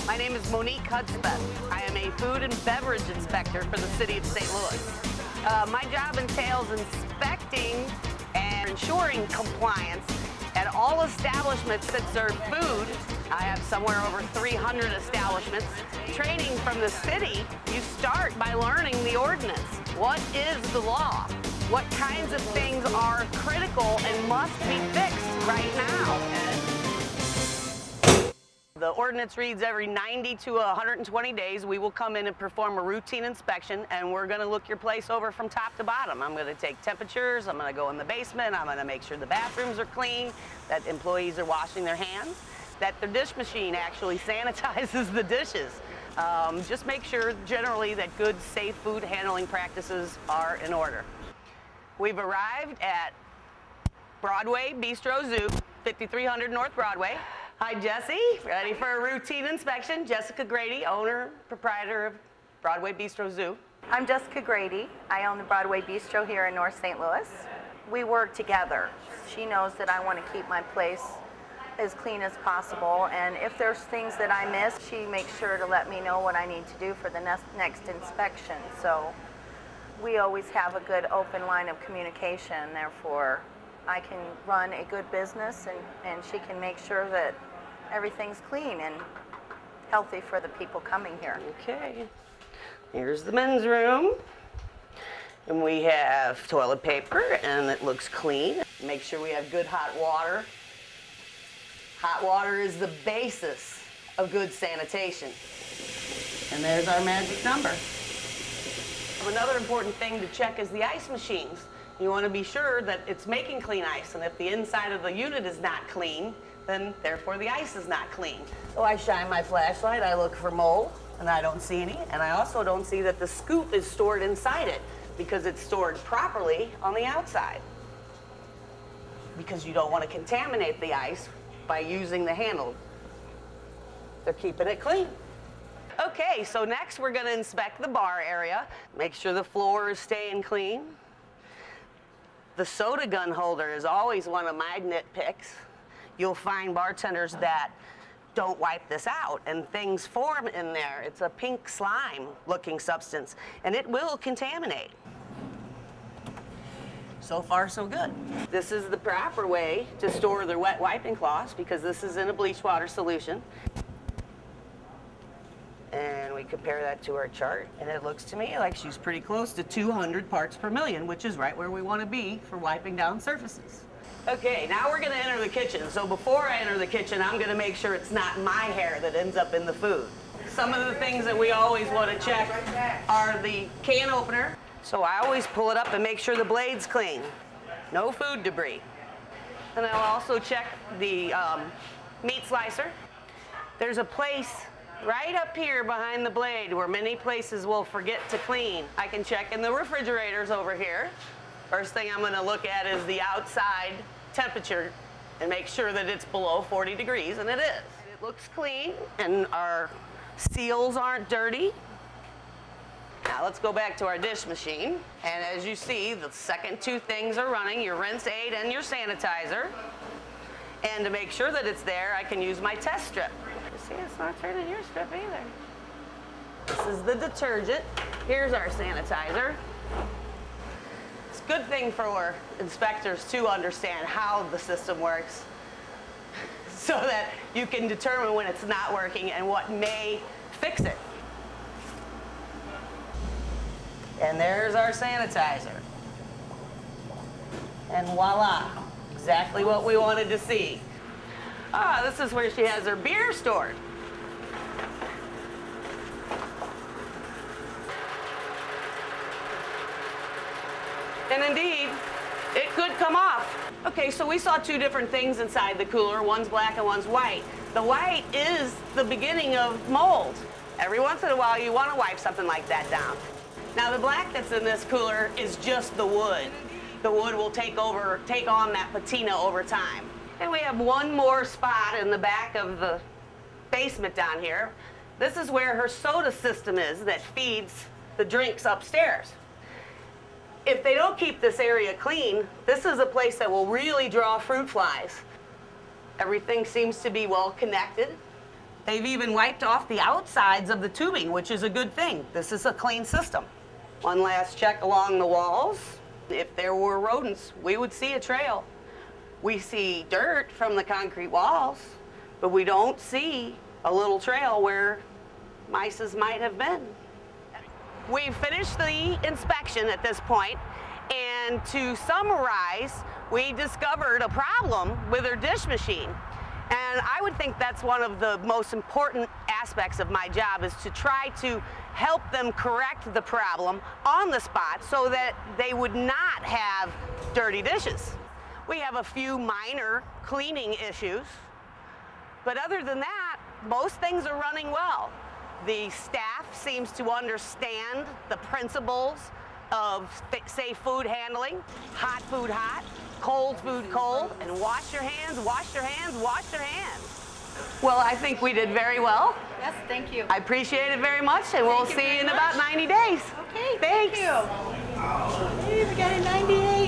My name is Monique Hudspeth. I am a food and beverage inspector for the city of St. Louis. My job entails inspecting and ensuring compliance at all establishments that serve food. I have somewhere over 300 establishments. Training from the city, you start by learning the ordinance. What is the law? What kinds of things are critical and must be fixed right now? The ordinance reads every 90 to 120 days we will come in and perform a routine inspection, and we're going to look your place over from top to bottom. I'm going to take temperatures, I'm going to go in the basement, I'm going to make sure the bathrooms are clean, that employees are washing their hands, that the dish machine actually sanitizes the dishes. Just make sure generally that good, safe food handling practices are in order. We've arrived at Broadway Bistro Zoo, 5300 North Broadway. Hi, Jesse. Ready for a routine inspection? Jessica Grady, owner, proprietor of Broadway Bistro Zoo. I'm Jessica Grady. I own the Broadway Bistro here in North St. Louis. We work together. She knows that I want to keep my place as clean as possible, and if there's things that I miss, she makes sure to let me know what I need to do for the next inspection. So we always have a good open line of communication. Therefore, I can run a good business, and she can make sure that everything's clean and healthy for the people coming here. Okay, here's the men's room. And we have toilet paper, and it looks clean. Make sure we have good hot water. Hot water is the basis of good sanitation. And there's our magic number. Another important thing to check is the ice machines. You want to be sure that it's making clean ice, and if the inside of the unit is not clean, then therefore the ice is not clean. So I shine my flashlight, I look for mold, and I don't see any, and I also don't see that the scoop is stored inside it, because it's stored properly on the outside. Because you don't want to contaminate the ice by using the handle. They're keeping it clean. Okay, so next we're going to inspect the bar area, make sure the floor is staying clean. The soda gun holder is always one of my nitpicks. You'll find bartenders that don't wipe this out, and things form in there. It's a pink slime-looking substance, and it will contaminate. So far, so good. This is the proper way to store the wet wiping cloths, because this is in a bleach water solution. And we compare that to our chart, and it looks to me like she's pretty close to 200 parts per million, which is right where we want to be for wiping down surfaces. Okay, now we're going to enter the kitchen. So before I enter the kitchen, I'm going to make sure it's not my hair that ends up in the food. Some of the things that we always want to check are the can opener. So I always pull it up and make sure the blade's clean. No food debris. And I'll also check the meat slicer. There's a place right up here behind the blade where many places will forget to clean. I can check in the refrigerators over here. First thing I'm going to look at is the outside temperature and make sure that it's below 40 degrees, and it is. It looks clean, and our seals aren't dirty. Now let's go back to our dish machine, and as you see, the second two things are running, your rinse aid and your sanitizer. And to make sure that it's there, I can use my test strip. See, it's not turning your strip either. This is the detergent. Here's our sanitizer. It's a good thing for inspectors to understand how the system works so that you can determine when it's not working and what may fix it. And there's our sanitizer. And voila, exactly what we wanted to see. Ah, this is where she has her beer stored. And indeed, it could come off. Okay, so we saw two different things inside the cooler. One's black and one's white. The white is the beginning of mold. Every once in a while, you want to wipe something like that down. Now, the black that's in this cooler is just the wood. The wood will take on that patina over time. And we have one more spot in the back of the basement down here. This is where her soda system is that feeds the drinks upstairs. If they don't keep this area clean, this is a place that will really draw fruit flies. Everything seems to be well connected. They've even wiped off the outsides of the tubing, which is a good thing. This is a clean system. One last check along the walls. If there were rodents, we would see a trail. We see dirt from the concrete walls, but we don't see a little trail where mice might have been. We've finished the inspection at this point, and to summarize, we discovered a problem with her dish machine. And I would think that's one of the most important aspects of my job, is to try to help them correct the problem on the spot so that they would not have dirty dishes. We have a few minor cleaning issues, but other than that, most things are running well. The staff seems to understand the principles of safe food handling, hot food hot, cold food cold, and wash your hands, wash your hands, wash your hands. Well, I think we did very well. Yes, thank you. I appreciate it very much, and we'll see you in about 90 days. Okay, Thanks. thank you. Hey, we got a 90 days.